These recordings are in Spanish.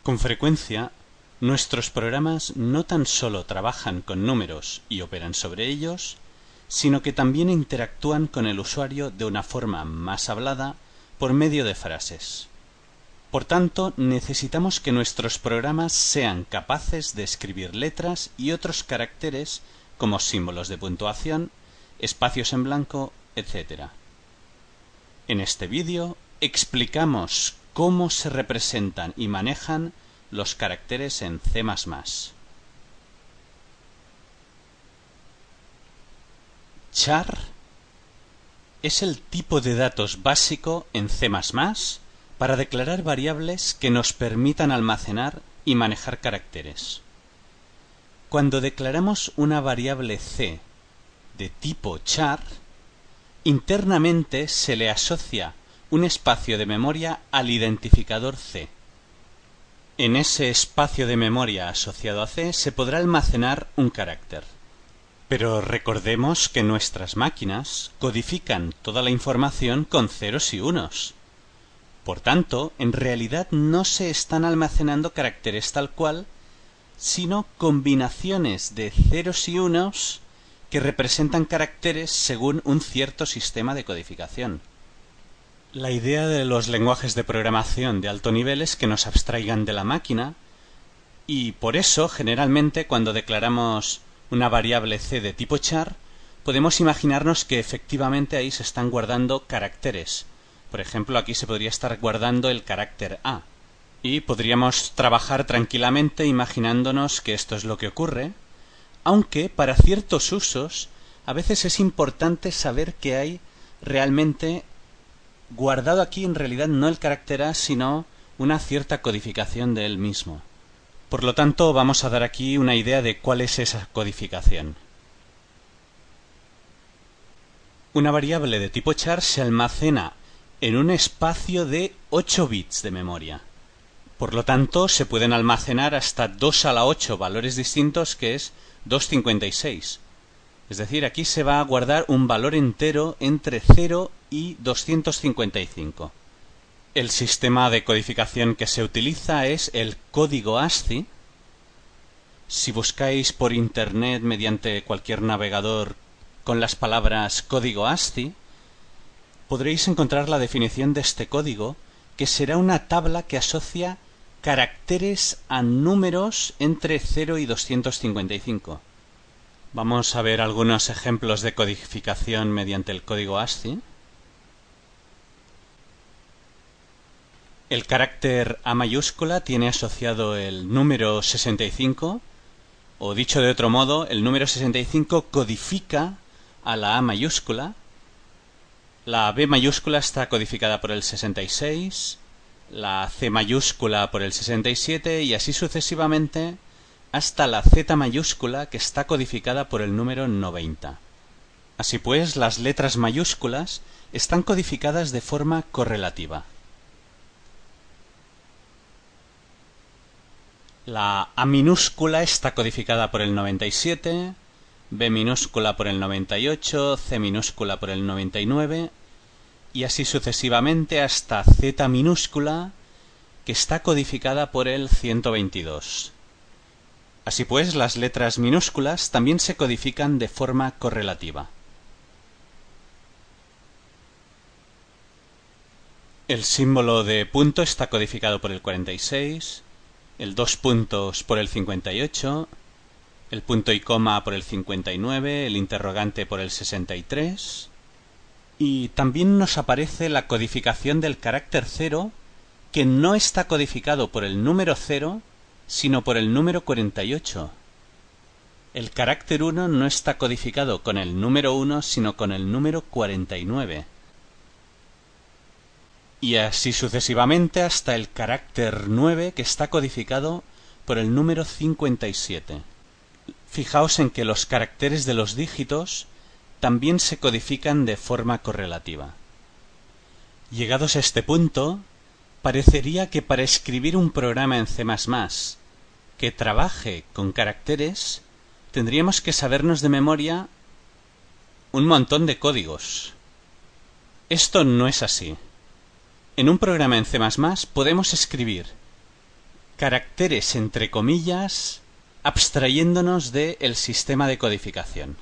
Con frecuencia, nuestros programas no tan solo trabajan con números y operan sobre ellos, sino que también interactúan con el usuario de una forma más hablada por medio de frases. Por tanto, necesitamos que nuestros programas sean capaces de escribir letras y otros caracteres como símbolos de puntuación, espacios en blanco, etc. En este vídeo explicamos cómo se representan y manejan los caracteres en C++. Char es el tipo de datos básico en C++ para declarar variables que nos permitan almacenar y manejar caracteres. Cuando declaramos una variable C de tipo char, internamente se le asocia un espacio de memoria al identificador C. En ese espacio de memoria asociado a C se podrá almacenar un carácter. Pero recordemos que nuestras máquinas codifican toda la información con ceros y unos. Por tanto, en realidad no se están almacenando caracteres tal cual, sino combinaciones de ceros y unos que representan caracteres según un cierto sistema de codificación. La idea de los lenguajes de programación de alto nivel es que nos abstraigan de la máquina, y por eso, generalmente, cuando declaramos una variable C de tipo char, podemos imaginarnos que efectivamente ahí se están guardando caracteres. Por ejemplo, aquí se podría estar guardando el carácter A. Y podríamos trabajar tranquilamente imaginándonos que esto es lo que ocurre, aunque para ciertos usos a veces es importante saber que hay realmente guardado aquí en realidad no el carácter A, sino una cierta codificación de él mismo. Por lo tanto, vamos a dar aquí una idea de cuál es esa codificación. Una variable de tipo char se almacena en un espacio de 8 bits de memoria. Por lo tanto, se pueden almacenar hasta 2 a la 8 valores distintos, que es 256. Es decir, aquí se va a guardar un valor entero entre 0 y 255. El sistema de codificación que se utiliza es el código ASCII. Si buscáis por internet mediante cualquier navegador con las palabras código ASCII, podréis encontrar la definición de este código, que será una tabla que asocia caracteres a números entre 0 y 255. Vamos a ver algunos ejemplos de codificación mediante el código ASCII. El carácter A mayúscula tiene asociado el número 65, o dicho de otro modo, el número 65 codifica a la A mayúscula. La B mayúscula está codificada por el 66, la C mayúscula por el 67 y así sucesivamente hasta la Z mayúscula, que está codificada por el número 90. Así pues, las letras mayúsculas están codificadas de forma correlativa. La A minúscula está codificada por el 97, B minúscula por el 98, C minúscula por el 99 y así sucesivamente hasta Z minúscula, que está codificada por el 122. Así pues, las letras minúsculas también se codifican de forma correlativa. El símbolo de punto está codificado por el 46, el dos puntos por el 58, el punto y coma por el 59, el interrogante por el 63, y también nos aparece la codificación del carácter 0, que no está codificado por el número 0, sino por el número 48. El carácter 1 no está codificado con el número 1, sino con el número 49. Y así sucesivamente hasta el carácter 9, que está codificado por el número 57. Fijaos en que los caracteres de los dígitos también se codifican de forma correlativa. Llegados a este punto, parecería que para escribir un programa en C++ que trabaje con caracteres, tendríamos que sabernos de memoria un montón de códigos. Esto no es así. En un programa en C++ podemos escribir caracteres entre comillas, abstrayéndonos del sistema de codificación.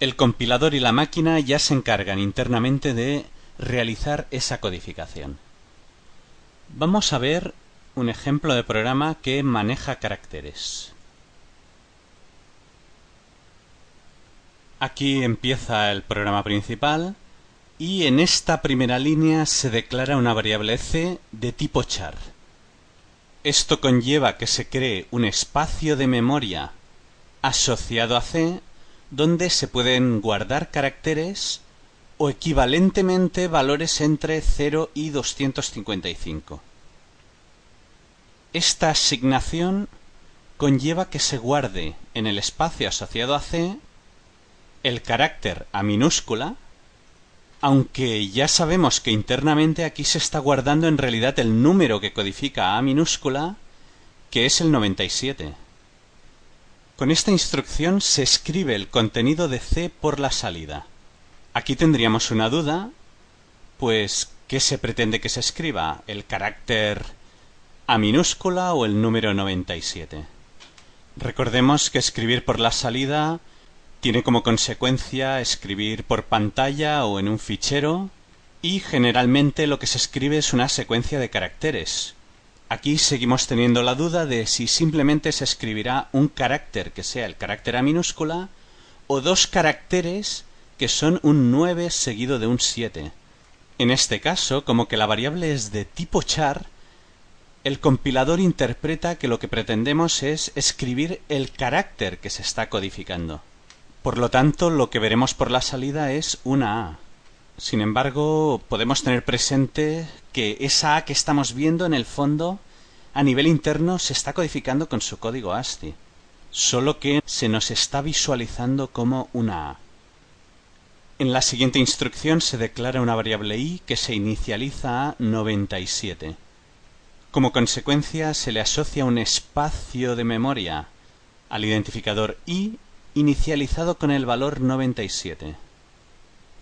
El compilador y la máquina ya se encargan internamente de realizar esa codificación. Vamos a ver un ejemplo de programa que maneja caracteres. Aquí empieza el programa principal y en esta primera línea se declara una variable c de tipo char. Esto conlleva que se cree un espacio de memoria asociado a c donde se pueden guardar caracteres o equivalentemente valores entre 0 y 255. Esta asignación conlleva que se guarde en el espacio asociado a c el carácter A minúscula, aunque ya sabemos que internamente aquí se está guardando en realidad el número que codifica A minúscula, que es el 97. Con esta instrucción se escribe el contenido de C por la salida. Aquí tendríamos una duda, pues ¿qué se pretende que se escriba? ¿El carácter A minúscula o el número 97? Recordemos que escribir por la salida tiene como consecuencia escribir por pantalla o en un fichero, y generalmente lo que se escribe es una secuencia de caracteres. Aquí seguimos teniendo la duda de si simplemente se escribirá un carácter que sea el carácter A minúscula o dos caracteres que son un 9 seguido de un 7. En este caso, como que la variable es de tipo char, el compilador interpreta que lo que pretendemos es escribir el carácter que se está codificando. Por lo tanto, lo que veremos por la salida es una A. Sin embargo, podemos tener presente que esa A que estamos viendo en el fondo, a nivel interno, se está codificando con su código ASCII, solo que se nos está visualizando como una A. En la siguiente instrucción se declara una variable i que se inicializa a 97. Como consecuencia, se le asocia un espacio de memoria al identificador i inicializado con el valor 97.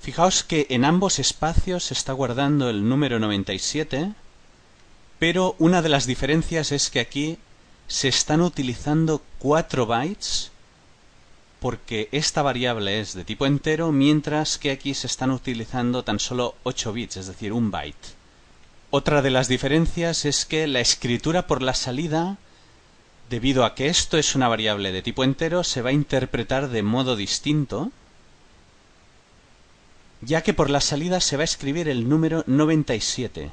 Fijaos que en ambos espacios se está guardando el número 97, pero una de las diferencias es que aquí se están utilizando 4 bytes porque esta variable es de tipo entero, mientras que aquí se están utilizando tan solo 8 bits, es decir, un byte. Otra de las diferencias es que la escritura por la salida, debido a que esto es una variable de tipo entero, se va a interpretar de modo distinto, ya que por la salida se va a escribir el número 97,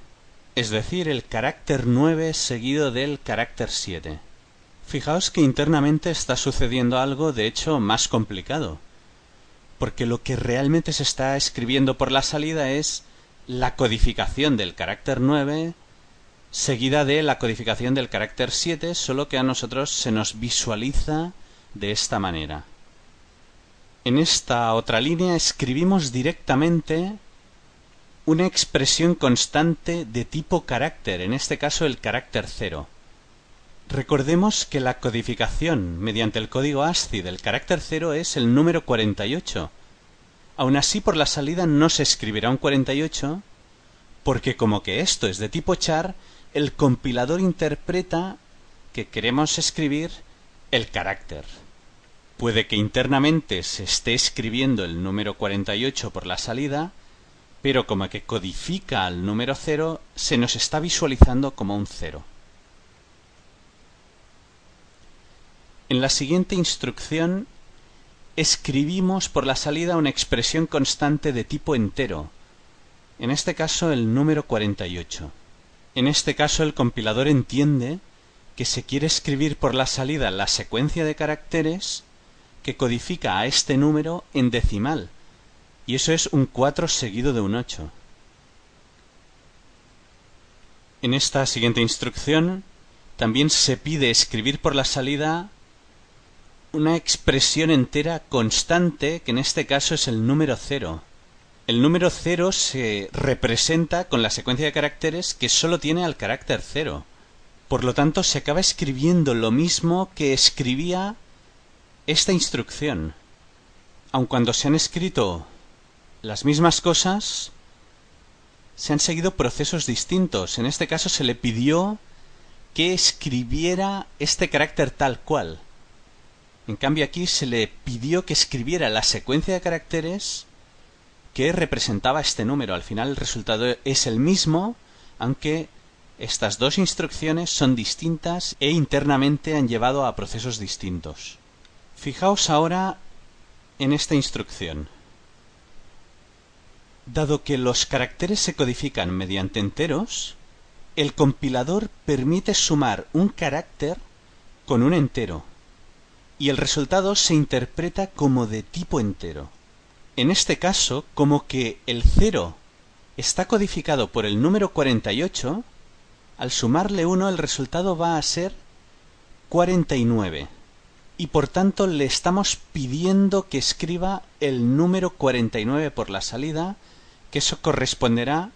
es decir, el carácter 9 seguido del carácter 7. Fijaos que internamente está sucediendo algo, de hecho, más complicado, porque lo que realmente se está escribiendo por la salida es la codificación del carácter 9 seguida de la codificación del carácter 7, solo que a nosotros se nos visualiza de esta manera. En esta otra línea escribimos directamente una expresión constante de tipo carácter, en este caso el carácter 0. Recordemos que la codificación mediante el código ASCII del carácter 0 es el número 48. Aún así, por la salida no se escribirá un 48, porque como que esto es de tipo char, el compilador interpreta que queremos escribir el carácter. Puede que internamente se esté escribiendo el número 48 por la salida, pero como que codifica al número 0, se nos está visualizando como un 0. En la siguiente instrucción escribimos por la salida una expresión constante de tipo entero, en este caso el número 48. En este caso el compilador entiende que se quiere escribir por la salida la secuencia de caracteres que codifica a este número en decimal, y eso es un 4 seguido de un 8. En esta siguiente instrucción también se pide escribir por la salida una expresión entera constante, que en este caso es el número 0. El número 0 se representa con la secuencia de caracteres que solo tiene al carácter 0. Por lo tanto, se acaba escribiendo lo mismo que escribía esta instrucción. Aun cuando se han escrito las mismas cosas, se han seguido procesos distintos. En este caso se le pidió que escribiera este carácter tal cual. En cambio aquí se le pidió que escribiera la secuencia de caracteres que representaba este número. Al final el resultado es el mismo, aunque estas dos instrucciones son distintas e internamente han llevado a procesos distintos. Fijaos ahora en esta instrucción. Dado que los caracteres se codifican mediante enteros, el compilador permite sumar un carácter con un entero, y el resultado se interpreta como de tipo entero. En este caso, como que el 0 está codificado por el número 48, al sumarle 1 el resultado va a ser 49. Y por tanto le estamos pidiendo que escriba el número 49 por la salida, que eso corresponderá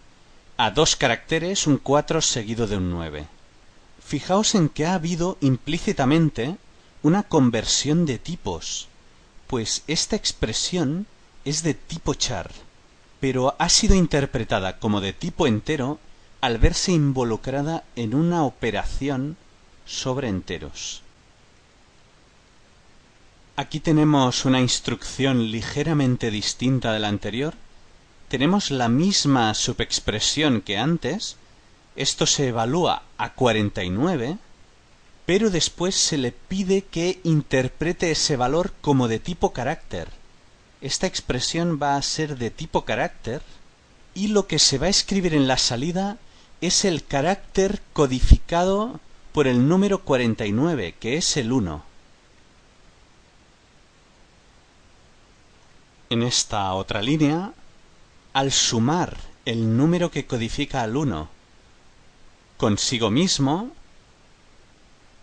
a dos caracteres, un 4 seguido de un 9. Fijaos en que ha habido implícitamente una conversión de tipos, pues esta expresión es de tipo char, pero ha sido interpretada como de tipo entero al verse involucrada en una operación sobre enteros. Aquí tenemos una instrucción ligeramente distinta de la anterior. Tenemos la misma subexpresión que antes. Esto se evalúa a 49, pero después se le pide que interprete ese valor como de tipo carácter. Esta expresión va a ser de tipo carácter y lo que se va a escribir en la salida es el carácter codificado por el número 49, que es el 1. En esta otra línea, al sumar el número que codifica al 1 consigo mismo,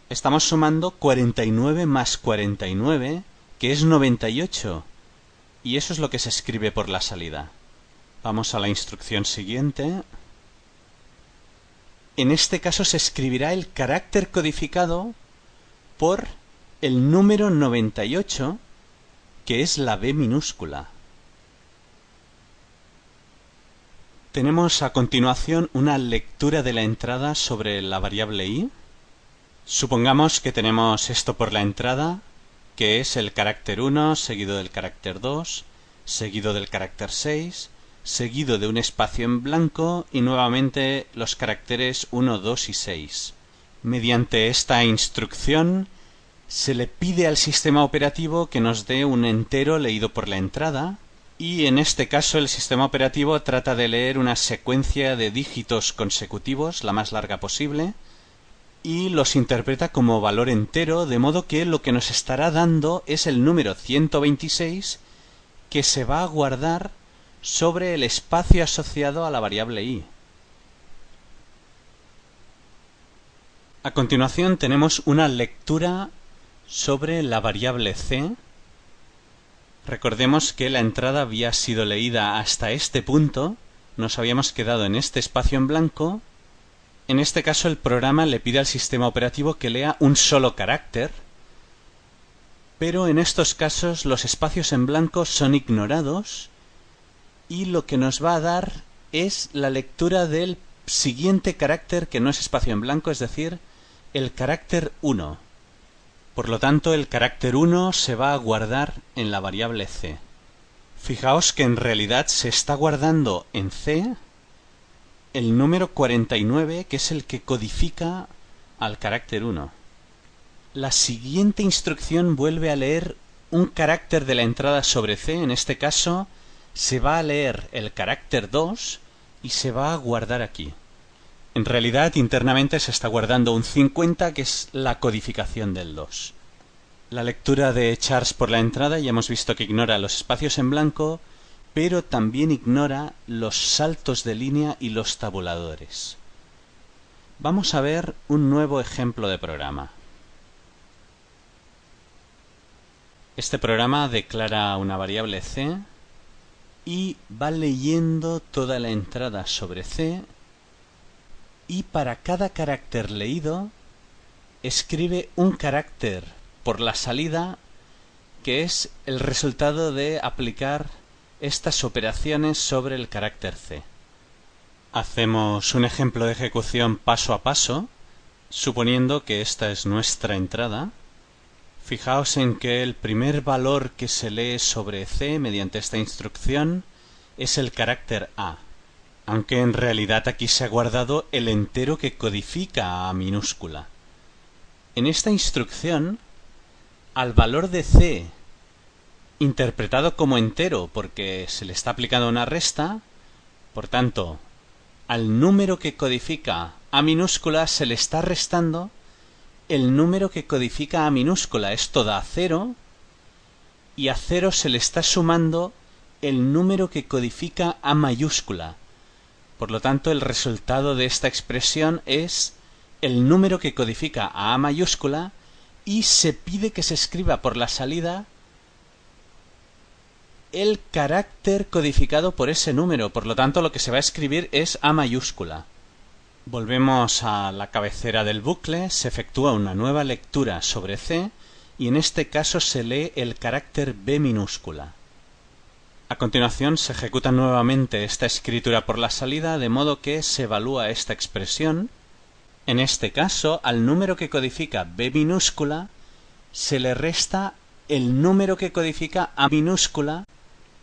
estamos sumando 49 más 49, que es 98, y eso es lo que se escribe por la salida. Vamos a la instrucción siguiente. En este caso se escribirá el carácter codificado por el número 98, que es la B minúscula. Tenemos a continuación una lectura de la entrada sobre la variable i. Supongamos que tenemos esto por la entrada, que es el carácter 1 seguido del carácter 2, seguido del carácter 6, seguido de un espacio en blanco y nuevamente los caracteres 1, 2 y 6. Mediante esta instrucción se le pide al sistema operativo que nos dé un entero leído por la entrada, y en este caso el sistema operativo trata de leer una secuencia de dígitos consecutivos, la más larga posible, y los interpreta como valor entero, de modo que lo que nos estará dando es el número 126, que se va a guardar sobre el espacio asociado a la variable i. A continuación tenemos una lectura sobre la variable c. Recordemos que la entrada había sido leída hasta este punto, nos habíamos quedado en este espacio en blanco. En este caso el programa le pide al sistema operativo que lea un solo carácter, pero en estos casos los espacios en blanco son ignorados y lo que nos va a dar es la lectura del siguiente carácter que no es espacio en blanco, es decir, el carácter 1. Por lo tanto, el carácter 1 se va a guardar en la variable c. Fijaos que en realidad se está guardando en c el número 49, que es el que codifica al carácter 1. La siguiente instrucción vuelve a leer un carácter de la entrada sobre c. En este caso, se va a leer el carácter 2 y se va a guardar aquí. En realidad, internamente se está guardando un 50, que es la codificación del 2. La lectura de chars por la entrada ya hemos visto que ignora los espacios en blanco, pero también ignora los saltos de línea y los tabuladores. Vamos a ver un nuevo ejemplo de programa. Este programa declara una variable c y va leyendo toda la entrada sobre c, y para cada carácter leído escribe un carácter por la salida, que es el resultado de aplicar estas operaciones sobre el carácter c. Hacemos un ejemplo de ejecución paso a paso. Suponiendo que esta es nuestra entrada, fijaos en que el primer valor que se lee sobre C mediante esta instrucción es el carácter A, aunque en realidad aquí se ha guardado el entero que codifica a minúscula. En esta instrucción, al valor de C, interpretado como entero porque se le está aplicando una resta, por tanto, al número que codifica A minúscula se le está restando el número que codifica A minúscula. Esto da 0, y a 0 se le está sumando el número que codifica A mayúscula. Por lo tanto, el resultado de esta expresión es el número que codifica a A mayúscula, y se pide que se escriba por la salida el carácter codificado por ese número. Por lo tanto, lo que se va a escribir es A mayúscula. Volvemos a la cabecera del bucle, se efectúa una nueva lectura sobre C, y en este caso se lee el carácter B minúscula. A continuación se ejecuta nuevamente esta escritura por la salida, de modo que se evalúa esta expresión. En este caso, al número que codifica B minúscula se le resta el número que codifica A minúscula,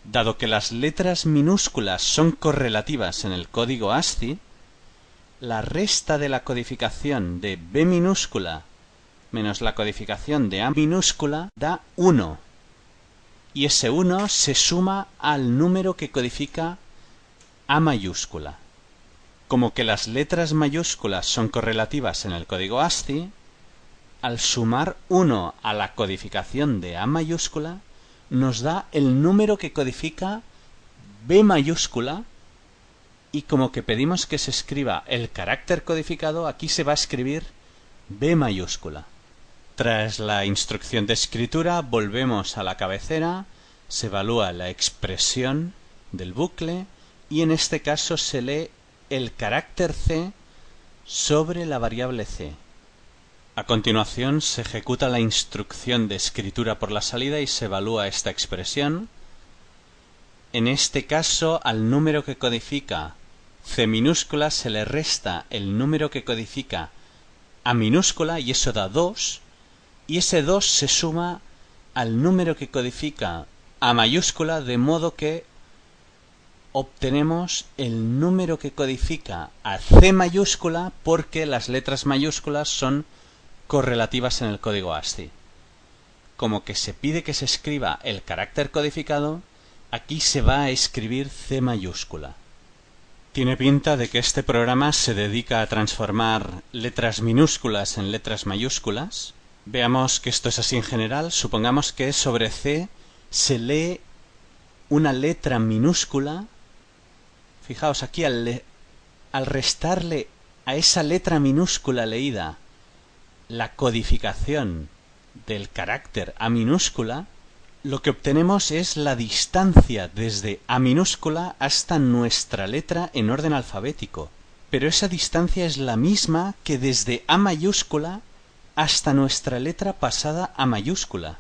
dado que las letras minúsculas son correlativas en el código ASCII. La resta de la codificación de B minúscula menos la codificación de A minúscula da 1. Y ese 1 se suma al número que codifica A mayúscula. Como que las letras mayúsculas son correlativas en el código ASCII, al sumar 1 a la codificación de A mayúscula, nos da el número que codifica B mayúscula, y como que pedimos que se escriba el carácter codificado, aquí se va a escribir B mayúscula. Tras la instrucción de escritura, volvemos a la cabecera, se evalúa la expresión del bucle, y en este caso se lee el carácter C sobre la variable C. A continuación se ejecuta la instrucción de escritura por la salida y se evalúa esta expresión. En este caso, al número que codifica C minúscula se le resta el número que codifica A minúscula, y eso da 2, y ese 2 se suma al número que codifica A mayúscula, de modo que obtenemos el número que codifica a C mayúscula, porque las letras mayúsculas son correlativas en el código ASCII. Como que se pide que se escriba el carácter codificado, aquí se va a escribir C mayúscula. Tiene pinta de que este programa se dedica a transformar letras minúsculas en letras mayúsculas. Veamos que esto es así en general. Supongamos que sobre C se lee una letra minúscula. Fijaos, aquí al restarle a esa letra minúscula leída la codificación del carácter A minúscula, lo que obtenemos es la distancia desde A minúscula hasta nuestra letra en orden alfabético. Pero esa distancia es la misma que desde A mayúscula hasta nuestra letra pasada a mayúscula.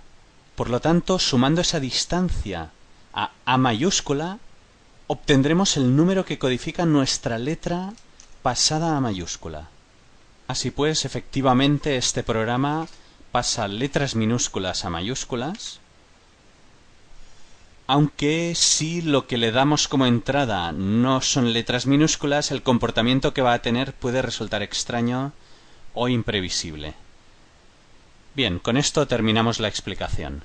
Por lo tanto, sumando esa distancia a A mayúscula, obtendremos el número que codifica nuestra letra pasada a mayúscula. Así pues, efectivamente, este programa pasa letras minúsculas a mayúsculas, aunque si lo que le damos como entrada no son letras minúsculas, el comportamiento que va a tener puede resultar extraño o imprevisible. Bien, con esto terminamos la explicación.